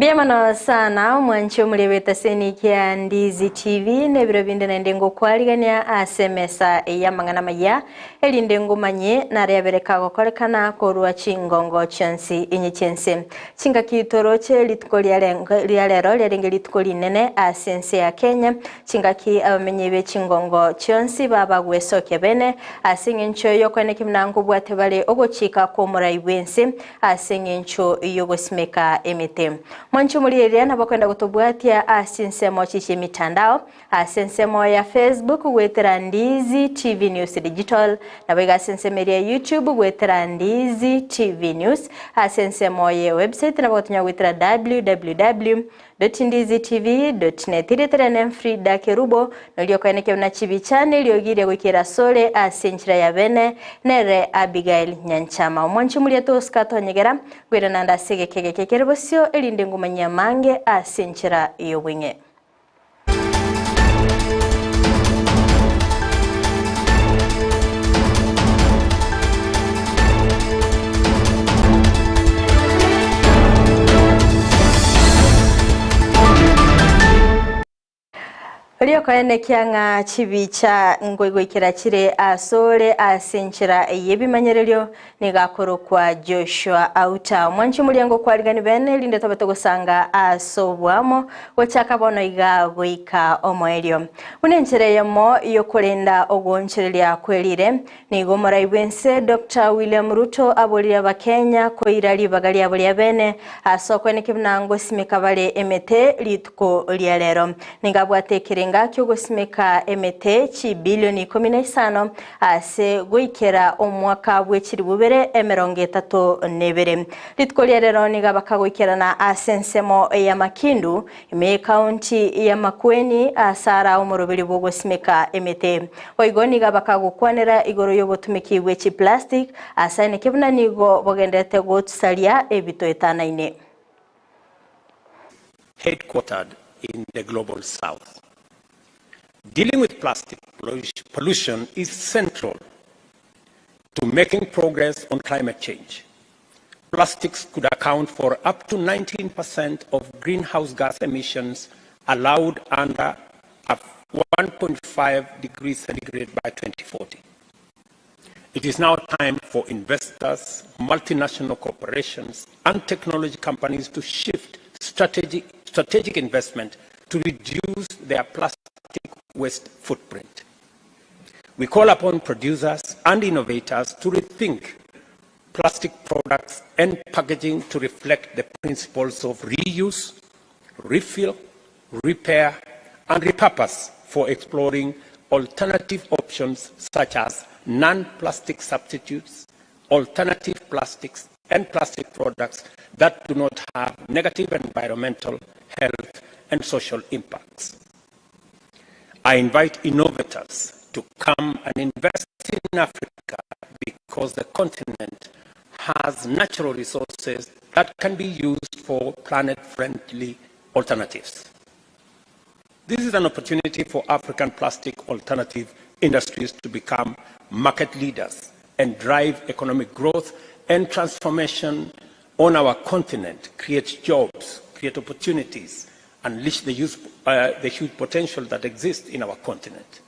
Ndiamano sana mwancho muleweta seni kia Ndizi TV nebiro binde na ndengo kwaligania asemesa ya mangana maya eli ndengo manye na reabereka gokolekana korua chingongo chansi inye chense chinga kitoroche litukoli lero lenge litukoli nene asense ya Kenya chinga ki abamenyebe chingongo chansi baba gwesoke bene asengencho yokone kimnango bwate bale ogochika ko muraiwense asengencho yogosimeka emete mwancho mulieria na bakwenda gutubwatia asinsemo chiche mitandao asinsemo ya Facebook gwetera Ndizi TV News Digital na bega asinsemo ya YouTube gwetera Ndizi TV News asinsemo ya website na bakwenda gwetera www.ndizitv.net iritere Fridah Kerubo nolio kaneke na chibi channel yogire gwikira sole asenchira ya bene nere Abigail Nyanchama mwancho mulieto skato nyegera gwera nanda sege kege Kerubo elinde ngumanya mange asenchira iyo winge. Lio kaene kianga chibicha ngoigoi kirachire asole asenchira yebimanyerelyo nigakoro kwa Joshua Auta mwanchi mulyango kwaligani bene linde tabato gusanga asobwamo wachaka bono igagoika omoelyo unenchere yamo yokolenda ogoncherelya kwelire nigomora ibense Dr. William Ruto abolya bakenya koirali bagali abolya bene asokone kibnango simekabale emete lituko lya lero ningabwate kirenga kyogosimeka emete chi bilioni 15 ase goikera omwaka bwechiri bubere 32 litkolya rero nigabaka goikera na asensemo ya Makindu ime county ya Makueni asara omorobiri bogosimeka emete oigoni gabaka gukwanera igoro yobotumiki bwechi plastic asane kibuna nigo bogendete gotsalia ebito etanaine. Headquartered in the global south. Dealing with plastic pollution is central to making progress on climate change. Plastics could account for up to 19% of greenhouse gas emissions allowed under a 1.5 degrees centigrade by 2040. It is now time for investors, multinational corporations, and technology companies to shift strategic investment to reduce their plastic waste footprint. We call upon producers and innovators to rethink plastic products and packaging to reflect the principles of reuse, refill, repair, and repurpose for exploring alternative options such as non-plastic substitutes, alternative plastics, and plastic products that do not have negative environmental, health, and social impacts. I invite innovators to come and invest in Africa because the continent has natural resources that can be used for planet-friendly alternatives. This is an opportunity for African plastic alternative industries to become market leaders and drive economic growth and transformation on our continent, create jobs, create opportunities, unleash the huge potential that exists in our continent.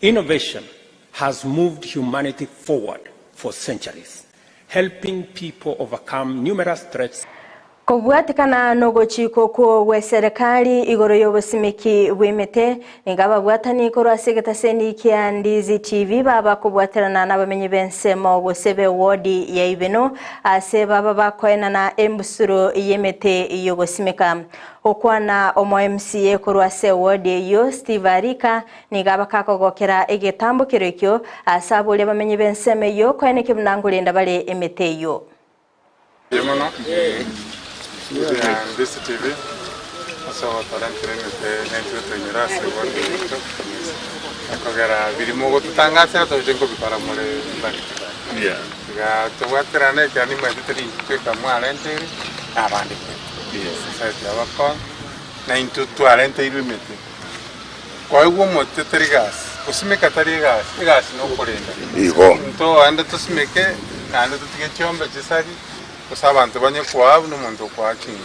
Innovation has moved humanity forward for centuries, helping people overcome numerous threats. Kubwatikana nogochiko ko we serikali igoro yobosimiki bwemete ngaba bwatani ko rasegeta seni kia Ndizi TV baba kubwaterana nabamenyi bensemo gosebe wodi ya ibeno ase baba bakoena na embusuro yemete yogosimika okwana omo MCA ko rwase wodi yo Steve Arika ngaba kakogokera egetambo kirekyo asabule bamenyi benseme yo koene kibnangulenda bale emete yo. Ndizi TV, asa talante n'intu tunyura segonde y'icyo akogera birimo gutangasa tujengo bikora muri ndani ya tuwaterane cyane mu bitari tweka mwalente abandi sasa abako na into talente irimete kwa hiyo mote terigas usimeka terigas no kurenda iho nto anda tusimeke kandi tutige cyombe gisari usabantu banye kwabu n'umuntu kwa kinyi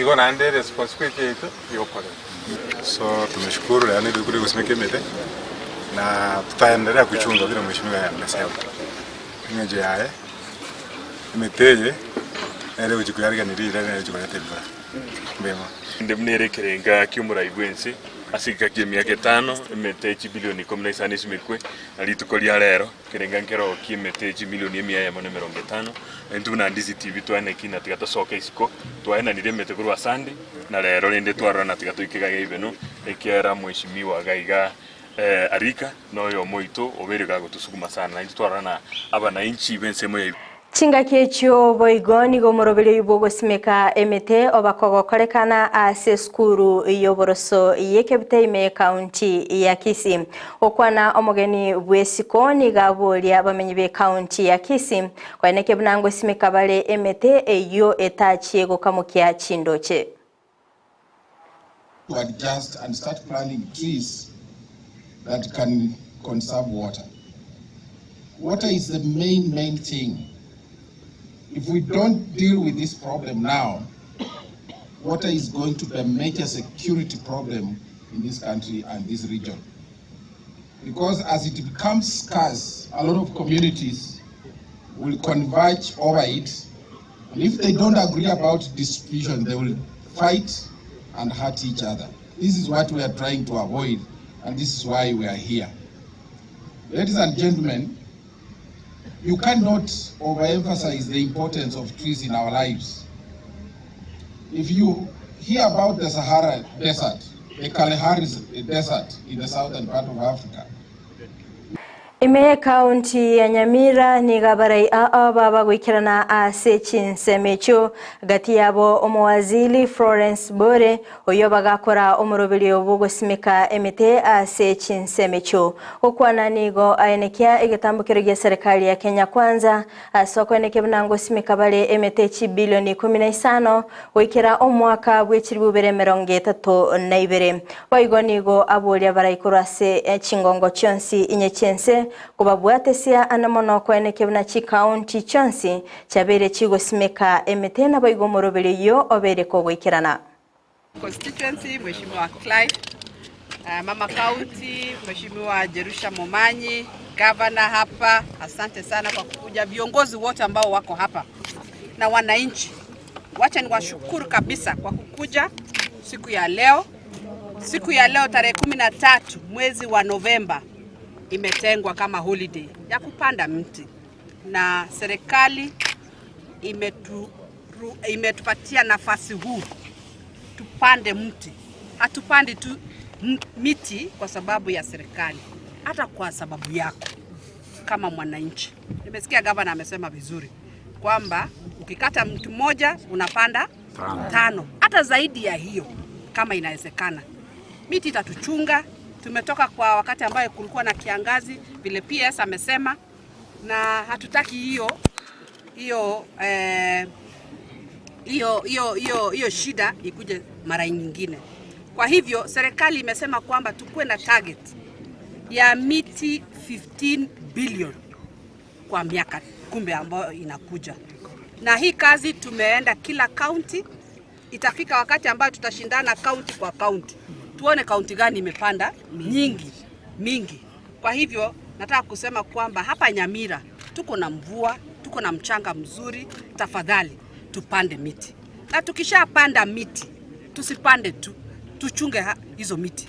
iko na ndio responsibility yetu yokole. So tumeshukuru yani kule kusimeke mete na tutaendelea kuchunga vile mheshimiwa amesema. Nje yae meteye ele ujikuyariga nirira ele ujikolete bora. Mbema. Ndemnere kerenga kiumura igwensi asika kimia getano metechi bilioni 19 simekwe alitukolia rero kerenga nkero kimetechi milioni 150 nduna Ndizi TV twane kina tigatosoka isiko twaena nire metekuru asandi na rero rinde twarana tigatoikega ibeno ekera mheshimiwa gaiga arika noyo moito oberega gutusuguma sana na twarana abana inchi bense moyo Chinga kechio boigoni gomorobele yubogo simeka emete obakogo kolekana ase skuru yoboroso yekebite ime county ya Kisii okwana omogeni bwesikoni gabolia bamenyi be county ya Kisii kwaneke bunango simeka bale emete eyo etachie gokamukia chindoche to adjust and start planting trees that can conserve water. Water is the main thing. If we don't deal with this problem now, water is going to be a major security problem in this country and this region. Because as it becomes scarce, a lot of communities will converge over it. And if they don't agree about distribution, they will fight and hurt each other. This is what we are trying to avoid, and this is why we are here. Ladies and gentlemen, you cannot overemphasize the importance of trees in our lives. If you hear about the Sahara Desert, the Kalahari Desert in the southern part of Africa, Ime county ya Nyamira ni gabarai baba gwikirana ase Chinsa mecho gati yabo omwazili Florence Bore oyo bagakora omurobili obugo simeka emete ase Chinsa mecho okwana nigo ayenekia igatambukiro gya serikali ya Kenya kwanza asoko eneke bunango simeka bale emete chi bilioni 15 wikira omwaka bwechiribu bere 32 boigo nigo abolia baraikurase chingongo chonsi inye Chinsa kubabwatesia anamono kweneke buna chi county chonsi chabere chigo simeka emete na boigo morobele yo obere ko gwikirana constituency mheshimiwa Clyde mama county mheshimiwa Jerusha Momanyi governor hapa asante sana kwa kukuja viongozi wote ambao wako hapa na wananchi wacha niwashukuru kabisa kwa kukuja siku ya leo tarehe 13 mwezi wa Novemba imetengwa kama holiday ya kupanda mti na serikali imetupatia nafasi huu tupande mti. Hatupandi tu miti kwa sababu ya serikali, hata kwa sababu yako kama mwananchi. Nimesikia gavana amesema vizuri kwamba ukikata mti mmoja unapanda 5 hata zaidi ya hiyo kama inawezekana. Miti itatuchunga. Tumetoka kwa wakati ambayo kulikuwa na kiangazi vile PS amesema na hatutaki hiyo shida ikuje mara nyingine. Kwa hivyo serikali imesema kwamba tukue na target ya miti 15 billion kwa miaka 10 ambayo inakuja. Na hii kazi tumeenda kila county, itafika wakati ambayo tutashindana county kwa county. Tuone kaunti gani imepanda mingi. Kwa hivyo nataka kusema kwamba hapa Nyamira tuko na mvua, tuko na mchanga mzuri, tafadhali tupande miti. Na tukishapanda miti, tusipande tu, tuchunge hizo miti.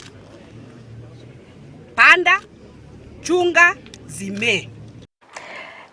Panda, chunga, zime.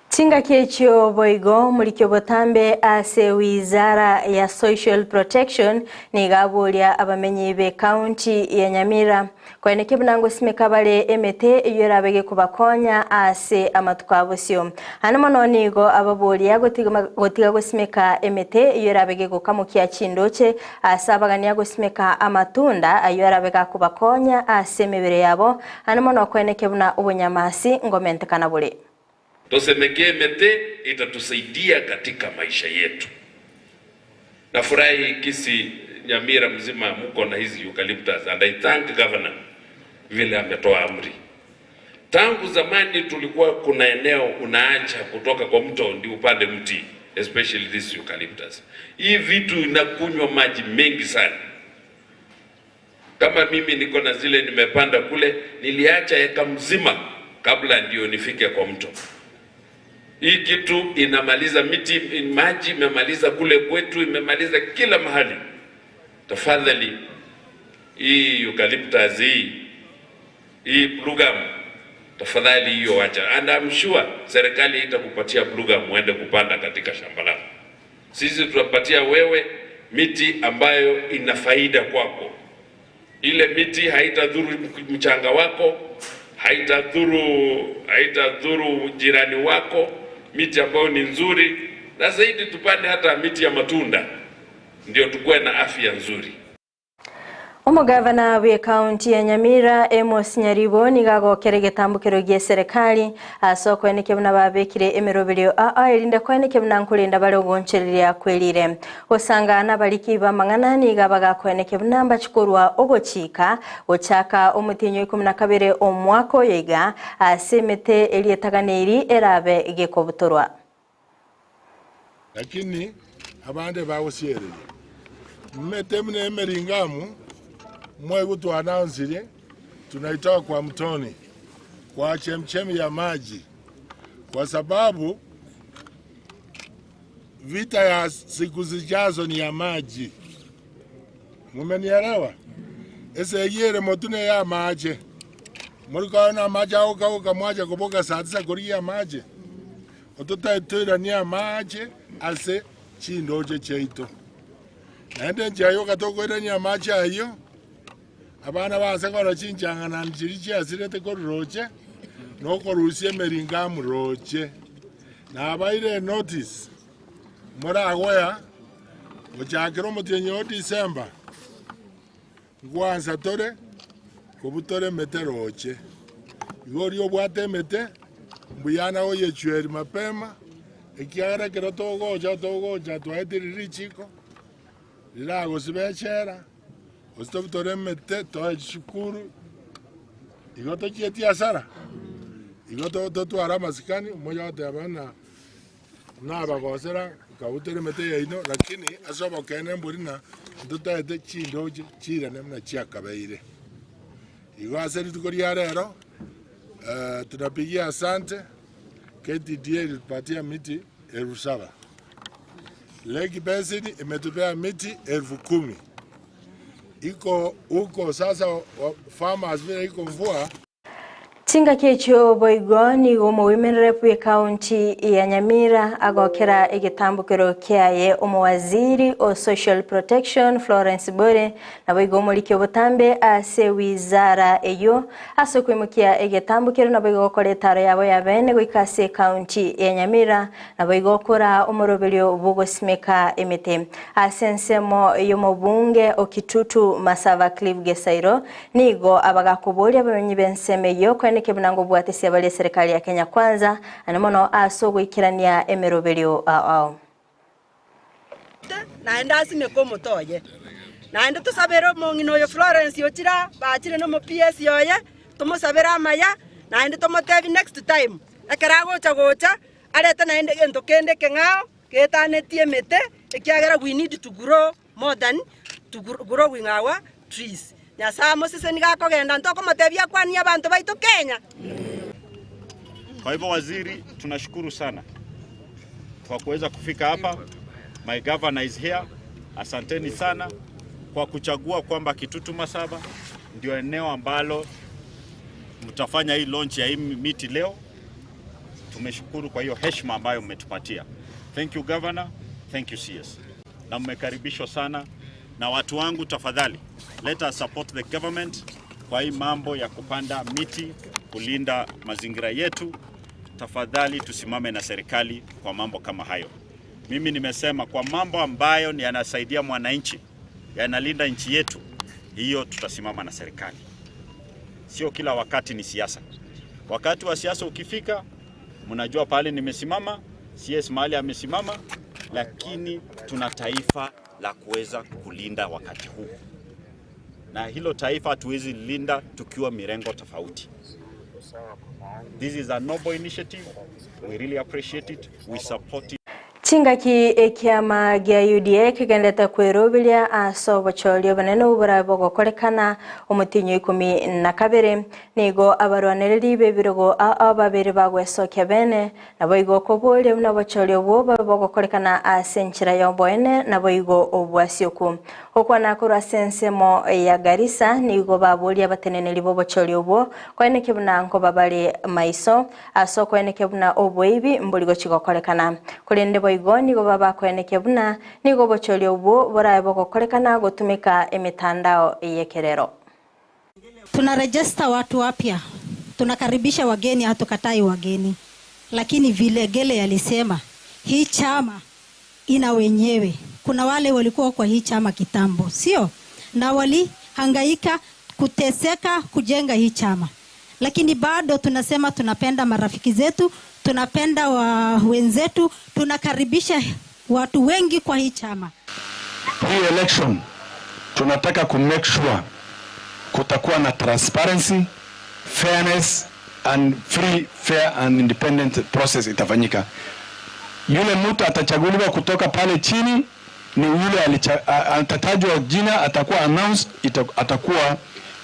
Chinga kechio boigo mulikyo botambe ase wizara ya social protection ni gabulia abamenyi be county ya Nyamira kweneke bunango simeka bale emete iyo bege kubakonya ase amatukabosyo hanamono nigo ababulia gotiga gosimeka emete iyo bege gukamukia chindoche asabagania gosimeka amatunda ayo bega kubakonya ase mebere yabo hanamono kweneke buna ubunyamasi ngomente kana bule Tusemekee mete itatusaidia katika maisha yetu. Nafurahi Kisii Nyamira mzima mko na hizi eucalyptus and I thank governor vile ametoa amri. Tangu zamani tulikuwa kuna eneo unaacha kutoka kwa mto ndio upande mti. especially this eucalyptus. Hii vitu inakunywa maji mengi sana. Kama mimi niko na zile nimepanda kule, niliacha eka mzima kabla ndio nifike kwa mto. Hii kitu inamaliza miti, maji imemaliza kule kwetu, imemaliza kila mahali. Tafadhali hii eucalyptus hii blue gum, tafadhali hiyo acha. And I'm sure serikali itakupatia blue gum uende kupanda katika shamba lako. Sisi tutapatia wewe miti ambayo ina faida kwako. Ile miti haitadhuru mchanga wako, haitadhuru jirani wako, miti ambayo ni nzuri, na zaidi tupande hata miti ya matunda ndio tukue na afya nzuri. Omugavana wa kaunti ya Nyamira Amos Nyaribo nigagokera gitambukiro gye serikali asoko eneke buna babekire emirobelyo irinda kweneke buna nkulinda bale ogoncherera kwelire osangana baliki bamangana nigabaga kweneke buna mbachikorwa ogochika ochaka omutinyo 12 omwako yega asemete elietaganeri erabe gekobutorwa lakini abande bawosierere mmete mne meringamu mwe tu announce tunaitoa kwa mtoni kwa chemchemi ya maji kwa sababu vita ya siku zijazo ni ya maji. Mumenielewa? Ese yere motune ya maji. Mulikuwa na maji au kauka mwaje kuboka saa kuria maji. Otutaitira ni ya maji ase chindoje cheito. Naende njayo katoko ni ya maji ayo. Abana base kora chinchanga na nchirichi asirete koroche no korusie meringa muroche na abaire notice mora agoya ochakiro mutenyo December ngwanza tore kobutore meteroche igori obwate mete mbuyana oye chweri mapema ikiagara kero togoja twaitiri chiko lirago sibechera Ostobutore mete toa shukuru igoto chieti asara igoto tu ara masikani moja wote abana na bagosera kautere mete yaino lakini asoba kene mburina ndutaete chindoje chira namna chiakabeire igwaseri tukoria rero tunapigia asante KTDA ilipatia miti 7,000 Lake Basin imetupea miti 10,000 iko huko sasa farmers vile iko mvua Tinga kecho boigoni gomo women rep ya county ya Nyamira agokera igitambukiro kyaye omwaziri o social protection Florence Bore na boigomo likyo butambe ase wizara eyo asokwemukia igitambukiro na boigokore taro yabo yabene goikase county ya Nyamira na boigokora omorobelyo bugosimeka emete asensemo yomobunge okitutu Masava Clive Gesairo nigo abagakubolia bamenyi benseme yo kebunango bwatesi abali serikali ya Kenya kwanza anamono asogo ikirania emerobelyo ao naenda asimeko motoye naenda tusabero mongino yo Florence yochira bachire no mo PS yoye tumusabera Amayia naenda tomotevi next time akarago gocha areta naenda gento kende kengao ketanetie mete ekiagera we need to grow more than to growing our trees Nyasamo sisi nikakogenda ntoko matebia kwani abantu baitu Kenya. Kwa hivyo waziri, tunashukuru sana kwa kuweza kufika hapa. My governor is here. Asanteni sana kwa kuchagua kwamba Kitutu Masaba ndio eneo ambalo mtafanya hii launch ya hii miti leo. Tumeshukuru kwa hiyo heshima ambayo mmetupatia. Thank you governor, thank you CS. Na mmekaribishwa sana. Na watu wangu tafadhali, let us support the government kwa hii mambo ya kupanda miti, kulinda mazingira yetu. Tafadhali tusimame na serikali kwa mambo kama hayo. Mimi nimesema kwa mambo ambayo ni yanasaidia mwananchi, yanalinda nchi yetu, hiyo tutasimama na serikali. Sio kila wakati ni siasa. Wakati wa siasa ukifika, mnajua pale nimesimama, CS mahali amesimama, lakini tuna taifa la kuweza kulinda wakati huu. Na hilo taifa hatuwezi linda tukiwa mirengo tofauti. This is a noble initiative. We really appreciate it. We support it. Chingaki ekiama gia UDA kigendete kwirubiria aso bacholio banene ubura bogokorekana omutinyo 12 nigo abarwaniriri bebirogo ababiri bagwesokia bene nabo igo kobolie na bacholio bo bogokorekana asenchira yomboene nabo igo obwasioku okwana kura sensemo ya Garissa nigo babolia bateneneri bo bacholio bo kwene kibuna nko babali maiso aso kwene kibuna obweibi mboligo chigokorekana kulende igoni go baba kweneke buna nigo bocholio bo boraye bogokorekana gutumika emitandao yekerero. Tunarejesta watu wapya, tunakaribisha wageni, hatukatai wageni, lakini vile Gele alisema hii chama ina wenyewe. Kuna wale walikuwa kwa hii chama kitambo, sio? Na walihangaika kuteseka kujenga hii chama, lakini bado tunasema tunapenda marafiki zetu, tunapenda wenzetu, tunakaribisha watu wengi kwa hii chama. Hii election tunataka ku make sure kutakuwa na transparency, fairness and free, fair and independent process itafanyika. Yule mtu atachaguliwa kutoka pale chini ni yule atatajwa jina, atakuwa announced, atakuwa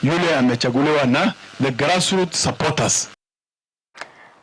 yule amechaguliwa na the grassroots supporters.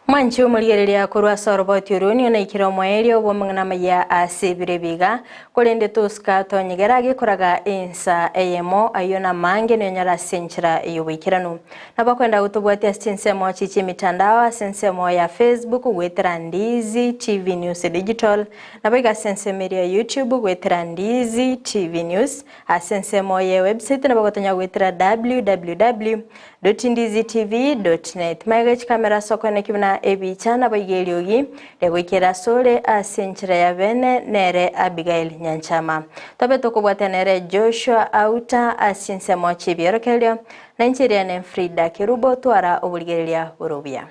Manchi umurigereria kurwa soroboti uruni na ikiro mwaeli obomangana maya asibire biga kolende tuska tonyigerage kuraga insa eyemo ayona mange nyara senchira yobikiranu nabakwenda gutubwatia Chinsa chichi mitandao sensemo ya Facebook gwetera Ndizi TV News Digital nabiga sensemo ya YouTube gwetera Ndizi TV News asensemo ya website nabagotanya gwetera www.ndizitv.net magach kamera sokone kibna ebichana bayigeliogi legwikera sole asenchira ya bene nere Abigail Nyanchama tobe tokobwata nere Joshua Auta asinsemo chibiorokelio na nchiriane Fridah Kerubo twara obuligerelia burubia.